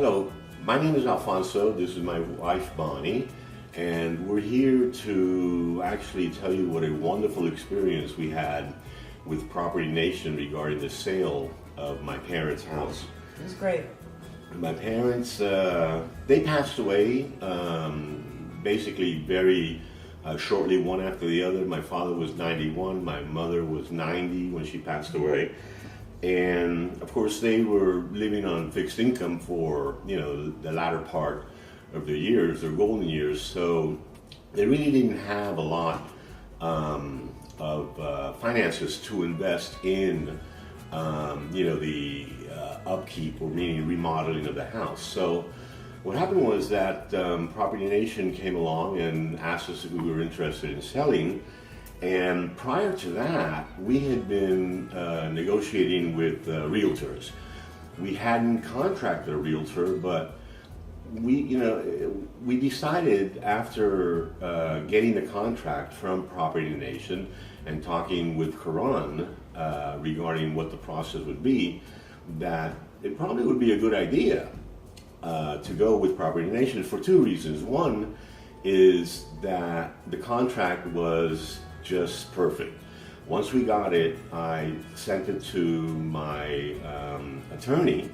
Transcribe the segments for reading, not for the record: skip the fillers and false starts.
Hello, my name is Alfonso. This is my wife Bonnie, and we're here to actually tell you what a wonderful experience we had with Property Nation regarding the sale of my parents' house. It was great. My parents, they passed away basically very shortly, one after the other. My father was 91, my mother was 90 when she passed away. And of course, they were living on fixed income for, the latter part of their years, their golden years. So they really didn't have a lot of finances to invest in, the upkeep, or meaning remodeling of the house. So what happened was that Property Nation came along and asked us if we were interested in selling. And prior to that, we had been negotiating with realtors. We hadn't contracted a realtor, but we decided after getting the contract from Property Nation and talking with Karan regarding what the process would be, that it probably would be a good idea to go with Property Nation for two reasons. One is that the contract was just perfect. Once we got it, I sent it to my attorney,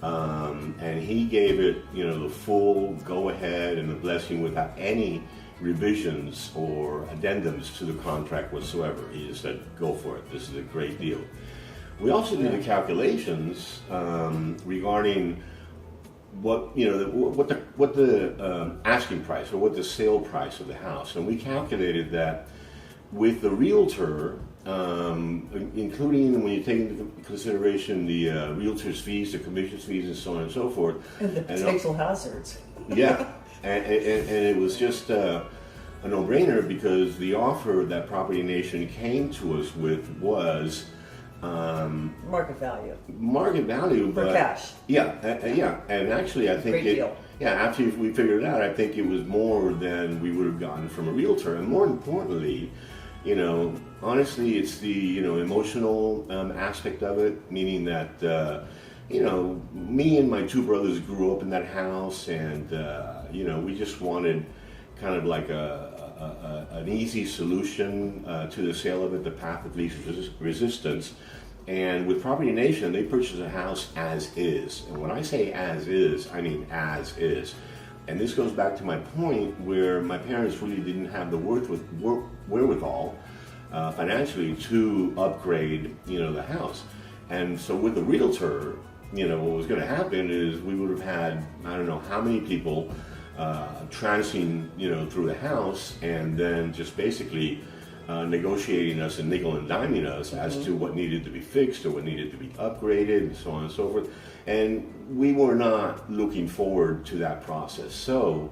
and he gave it, the full go-ahead and the blessing without any revisions or addendums to the contract whatsoever. He just said, "Go for it. This is a great deal." We also did the calculations regarding what the asking price, or what the sale price of the house, and we calculated that with the realtor, including when you take into consideration the realtor's fees, the commission's fees, and so on and so forth, and the potential hazards. Yeah, and it was just a no-brainer, because the offer that Property Nation came to us with was market value. Market value, for but cash. Yeah, and actually, I think Great deal. Yeah, after we figured it out, I think it was more than we would have gotten from a realtor, and more importantly, honestly, it's the emotional aspect of it, meaning that me and my two brothers grew up in that house, and we just wanted kind of like an easy solution to the sale of it, the path of least resistance. And with Property Nation, they purchased a house as is. And when I say as is, I mean as is. And this goes back to my point where my parents really didn't have the wherewithal financially to upgrade, the house. And so with the realtor, what was going to happen is we would have had, I don't know how many people trancing, through the house, and then just basically negotiating us and nickel and diming us as to what needed to be fixed or what needed to be upgraded, and so on and so forth. And we were not looking forward to that process. So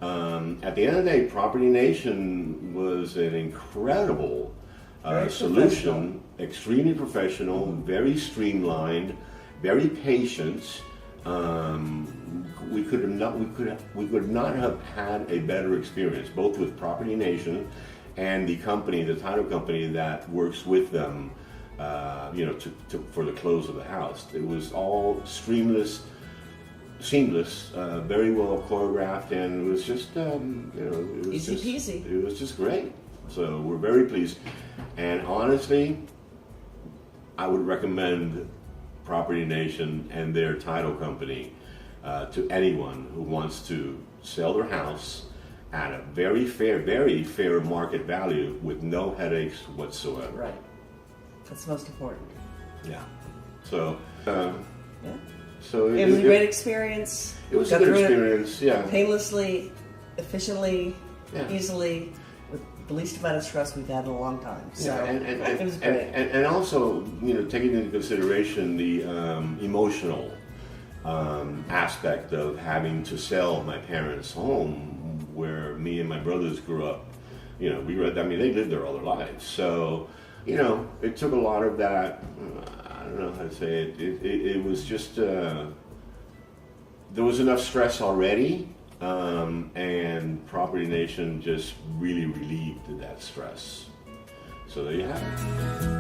at the end of the day, Property Nation was an incredible solution, extremely professional, very streamlined, very patient. We could not have had a better experience, both with Property Nation and the company, the title company that works with them, for the close of the house. It was all seamless, very well choreographed, and it was just, it was easy peasy. It was just great. So we're very pleased, and honestly, I would recommend Property Nation and their title company to anyone who wants to sell their house at a very fair market value with no headaches whatsoever. Right. That's most important. Yeah. So, So it was a great experience. It was a good experience, yeah. Painlessly, efficiently, easily, with the least amount of stress we've had in a long time. So it was great. And also, taking into consideration the emotional aspect of having to sell my parents' home, where me and my brothers grew up. They lived there all their lives. So, it took a lot of that. I don't know how to say it. It was just there was enough stress already, and Property Nation just really relieved that stress. So there you have it.